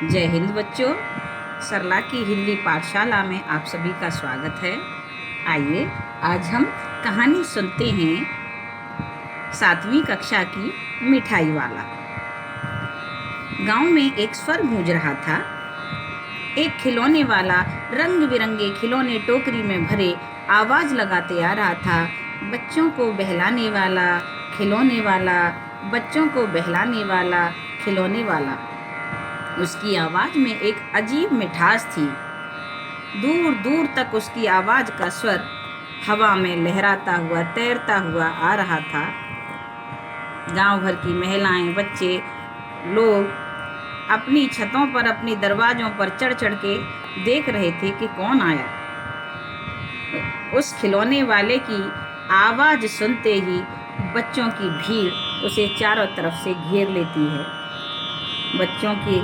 जय हिंद बच्चों। सरला की हिंदी पाठशाला में आप सभी का स्वागत है। आइए आज हम कहानी सुनते हैं 7वीं कक्षा की मिठाई वाला। गांव में एक स्वर गूंज रहा था। एक खिलौने वाला रंग बिरंगे खिलौने टोकरी में भरे आवाज लगाते आ रहा था। बच्चों को बहलाने वाला खिलौने वाला, बच्चों को बहलाने वाला खिलौने वाला। उसकी आवाज में एक अजीब मिठास थी। दूर दूर तक उसकी आवाज का स्वर हवा में लहराता हुआ तैरता हुआ आ रहा था। गांव भर की महिलाएं, बच्चे लोग अपनी छतों पर, अपने दरवाजों पर चढ़ चढ़ के देख रहे थे कि कौन आया। उस खिलौने वाले की आवाज सुनते ही बच्चों की भीड़ उसे चारों तरफ से घेर लेती है। बच्चों की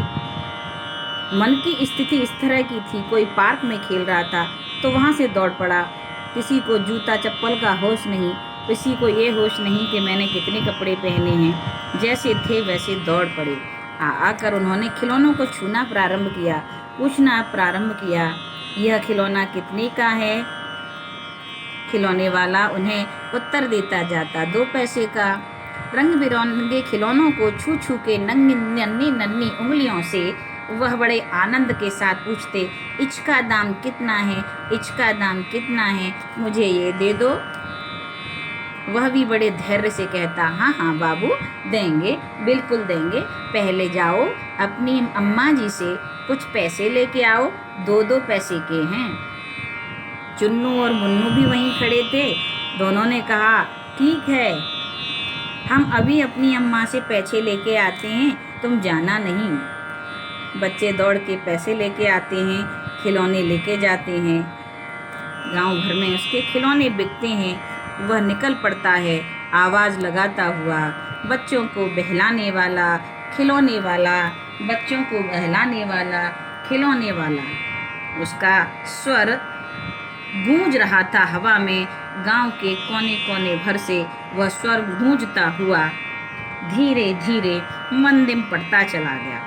मन की स्थिति इस तरह की थी, कोई पार्क में खेल रहा था तो वहाँ से दौड़ पड़ा। किसी को जूता चप्पल का होश नहीं, किसी को ये होश नहीं कि मैंने कितने कपड़े पहने हैं। जैसे थे वैसे दौड़ पड़े। आकर उन्होंने खिलौनों को छूना प्रारंभ किया, पूछना प्रारंभ किया, यह खिलौना कितने का है? खिलौने वाला उन्हें उत्तर देता जाता, 2 पैसे का। रंग बिरंगे खिलौनों को छू छू के नन्ही नन्ही उंगलियों से वह बड़े आनंद के साथ पूछते, इसका दाम कितना है? इसका दाम कितना है? मुझे ये दे दो। वह भी बड़े धैर्य से कहता, हाँ हाँ बाबू, देंगे, बिल्कुल देंगे। पहले जाओ अपनी अम्मा जी से कुछ पैसे लेके आओ, 2-2 पैसे के हैं। चुन्नू और मुन्नू भी वहीं खड़े थे। दोनों ने कहा, ठीक है, हम अभी अपनी अम्मा से पैसे लेके आते हैं, तुम जाना नहीं। बच्चे दौड़ के पैसे लेके आते हैं, खिलौने लेके जाते हैं। गांव भर में उसके खिलौने बिकते हैं। वह निकल पड़ता है आवाज़ लगाता हुआ, बच्चों को बहलाने वाला खिलौने वाला, बच्चों को बहलाने वाला खिलौने वाला। उसका स्वर गूंज रहा था हवा में। गांव के कोने कोने भर से वह स्वर गूंजता हुआ धीरे धीरे मंदिर पड़ता चला गया।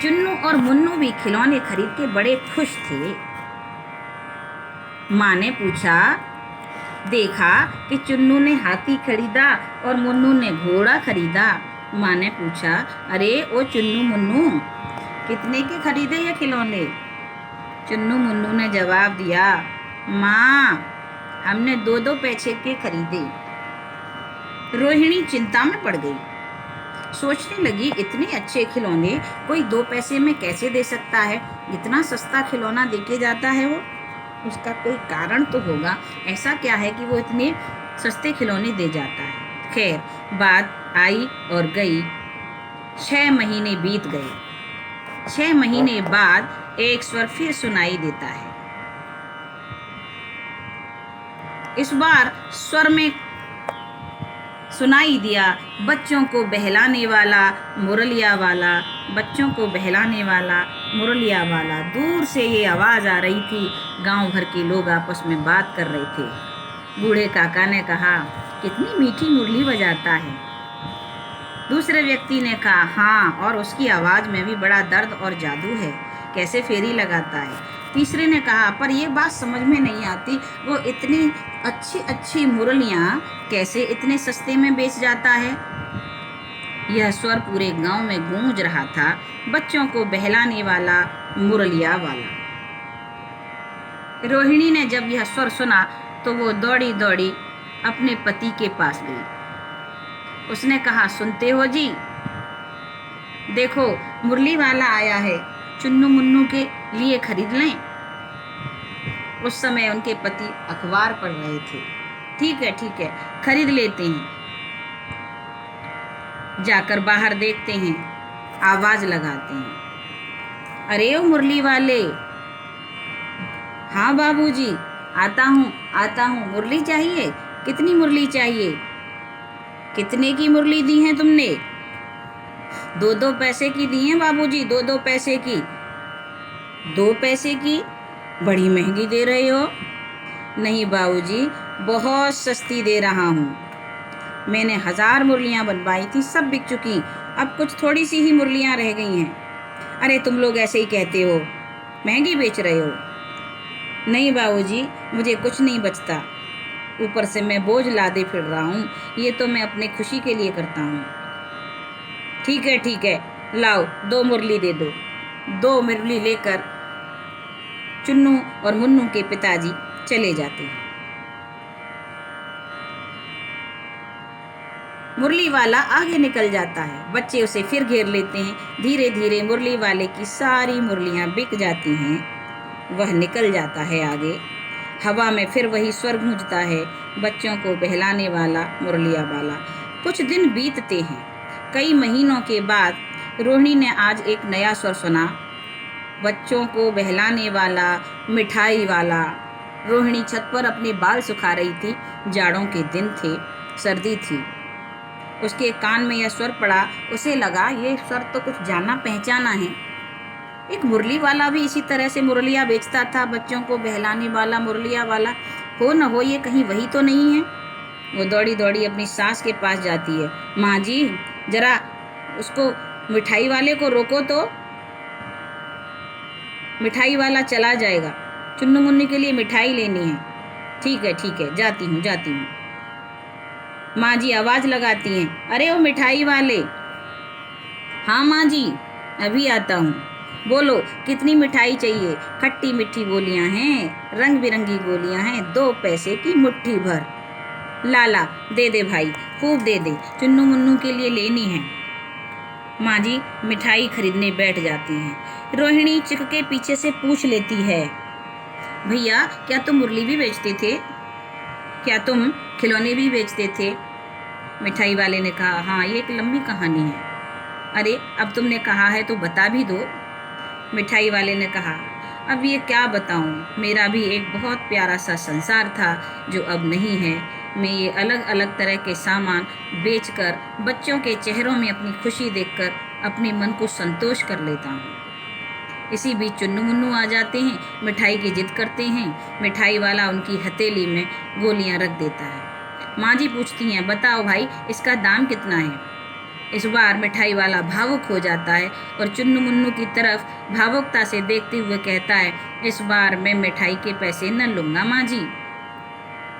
चुन्नू और मुन्नू भी खिलौने खरीद के बड़े खुश थे। माँ ने पूछा, देखा कि चुन्नू ने हाथी खरीदा और मुन्नू ने घोड़ा खरीदा। माँ ने पूछा, अरे ओ चुन्नू मुन्नू, कितने के खरीदे ये खिलौने? चुन्नू मुन्नू ने जवाब दिया, माँ, हमने 2-2 पैसे के खरीदे। रोहिणी चिंता में पड़ गई। सोचने लगी, इतने अच्छे खिलौने कोई 2 पैसे में कैसे दे सकता है? इतना सस्ता खिलौना देके जाता है वो। उसका कोई कारण तो होगा। ऐसा क्या है कि वो इतने सस्ते खिलौने दे जाता है? खैर, बात आई और गई। 6 महीने बीत गए। 6 महीने बाद एक स्वर फिर सुनाई देता है। इस बार स्वर में सुनाई दिया, बच्चों को बहलाने वाला मुरलिया वाला, बच्चों को बहलाने वाला मुरलिया वाला। दूर से ये आवाज़ आ रही थी। गांव भर के लोग आपस में बात कर रहे थे। बूढ़े काका ने कहा, कितनी मीठी मुरली बजाता है। दूसरे व्यक्ति ने कहा, हाँ, और उसकी आवाज़ में भी बड़ा दर्द और जादू है, कैसे फेरी लगाता है। तीसरे ने कहा, पर यह बात समझ में नहीं आती, वो इतनी अच्छी अच्छी मुरलियाँ कैसे इतने सस्ते में बेच जाता है। यह स्वर पूरे गांव में गूंज रहा था, बच्चों को बहलाने वाला मुरलिया वाला। रोहिणी ने जब यह स्वर सुना तो वो दौड़ी दौड़ी अपने पति के पास गई। उसने कहा, सुनते हो जी, देखो मुरली वाला आया है, चुन्नू मुन्नू के लिए खरीद लें। उस समय उनके पति अखबार पढ़ रहे थे। ठीक है, खरीद लेते हैं। जाकर बाहर देखते हैं, आवाज लगाते हैं, अरे ओ मुरली वाले। हाँ बाबूजी, आता हूँ, मुरली चाहिए? कितनी मुरली चाहिए? कितने की मुरली दी है तुमने? 2-2 पैसे की दी हैं बाबूजी, 2-2 पैसे की। 2 पैसे की? बड़ी महंगी दे रहे हो। नहीं बाबूजी, बहुत सस्ती दे रहा हूँ। मैंने 1000 मुरलियाँ बनवाई थी, सब बिक चुकी। अब कुछ थोड़ी सी ही मुरलियाँ रह गई हैं। अरे तुम लोग ऐसे ही कहते हो, महंगी बेच रहे हो। नहीं बाबूजी, मुझे कुछ नहीं बचता, ऊपर से मैं बोझ लादे फिर रहा हूँ। ये तो मैं अपने खुशी के लिए करता हूँ। ठीक है, लाओ 2 मुरली दे दो। 2 मुरली लेकर चुन्नू और मुन्नू के पिताजी चले जाते हैं। मुरली वाला आगे निकल जाता है, बच्चे उसे फिर घेर लेते हैं। धीरे धीरे मुरली वाले की सारी मुरलियाँ बिक जाती हैं। वह निकल जाता है आगे। हवा में फिर वही स्वर गूंजता है, बच्चों को बहलाने वाला मुरलिया वाला। कुछ दिन बीतते हैं। कई महीनों के बाद रोहिणी ने आज एक नया स्वर सुना, बच्चों को बहलाने वाला, मिठाई वाला। रोहिणी छत पर अपने बाल सुखा रही थी। जाड़ों के दिन थे, सर्दी थी। उसके कान में यह स्वर पड़ा। उसे लगा ये स्वर तो कुछ जाना पहचाना है। एक मुरली वाला भी इसी तरह से मुरलिया बेचता था, बच्चों को बहलाने वाला मुरलिया वाला। हो न हो ये कहीं वही तो नहीं है। वो दौड़ी दौड़ी अपनी सास के पास जाती है। माँ जी, जरा उसको मिठाई वाले को रोको तो, मिठाई वाला चला जाएगा, चुन्नू मुन्नी के लिए मिठाई लेनी है। ठीक है, जाती हूँ। माँ जी आवाज़ लगाती हैं, अरे वो मिठाई वाले। हाँ माँ जी, अभी आता हूँ। बोलो कितनी मिठाई चाहिए? खट्टी मीठी गोलियाँ हैं, रंग बिरंगी गोलियाँ हैं, 2 पैसे की मुट्ठी भर। लाला दे दे भाई, खूब दे दे, चुन्नू मुन्नू के लिए लेनी है। माँ जी मिठाई खरीदने बैठ जाती हैं। रोहिणी चिक के पीछे से पूछ लेती है, भैया क्या तुम मुरली भी बेचते थे? क्या तुम खिलौने भी बेचते थे? मिठाई वाले ने कहा, हाँ ये एक लंबी कहानी है। अरे अब तुमने कहा है तो बता भी दो। मिठाई वाले ने कहा, अब ये क्या बताऊं, मेरा भी एक बहुत प्यारा सा संसार था जो अब नहीं है। मैं ये अलग अलग तरह के सामान बेचकर बच्चों के चेहरों में अपनी खुशी देखकर अपने मन को संतोष कर लेता हूँ। इसी बीच चुन्नू मुन्नू आ जाते हैं, मिठाई की जिद करते हैं। मिठाई वाला उनकी हथेली में गोलियां रख देता है। माँ जी पूछती हैं, बताओ भाई इसका दाम कितना है? इस बार मिठाई वाला भावुक हो जाता है और चुन्नू मुन्नू की तरफ भावुकता से देखते हुए कहता है, इस बार मैं मिठाई के पैसे न लूँगा माँ जी।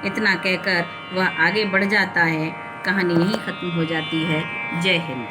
इतना कहकर वह आगे बढ़ जाता है। कहानी यहीं ख़त्म हो जाती है। जय हिंद।